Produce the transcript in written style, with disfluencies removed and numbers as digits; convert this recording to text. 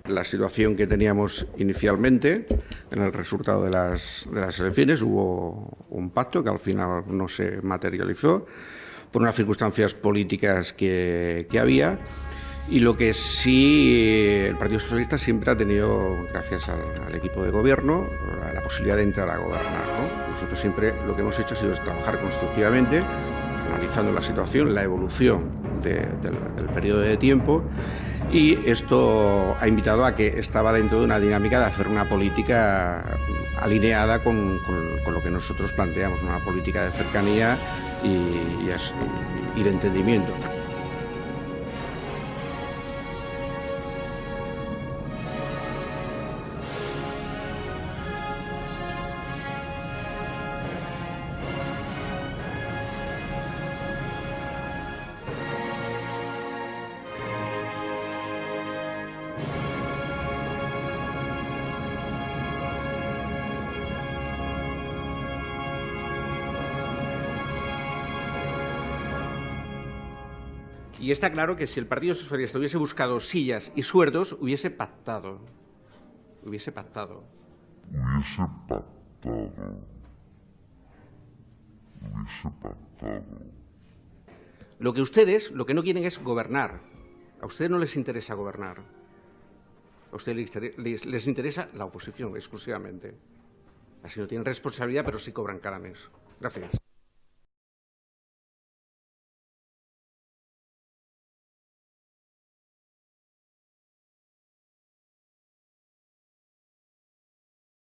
la situación que teníamos inicialmente. En el resultado de las elecciones hubo un pacto que al final no se materializó por unas circunstancias políticas que había. Y lo que sí, el Partido Socialista siempre ha tenido, gracias al equipo de gobierno, la posibilidad de entrar a gobernar, ¿no? Nosotros siempre lo que hemos hecho ha sido trabajar constructivamente, analizando la situación, la evolución del periodo de tiempo, y esto ha invitado a que estaba dentro de una dinámica de hacer una política alineada con lo que nosotros planteamos, una política de cercanía y de entendimiento. Y está claro que si el Partido Socialista hubiese buscado sillas y sueldos, hubiese pactado. Hubiese pactado. Lo que ustedes, lo que no quieren es gobernar. A ustedes no les interesa gobernar. A ustedes les interesa la oposición exclusivamente. Así no tienen responsabilidad, pero sí cobran cada mes. Gracias.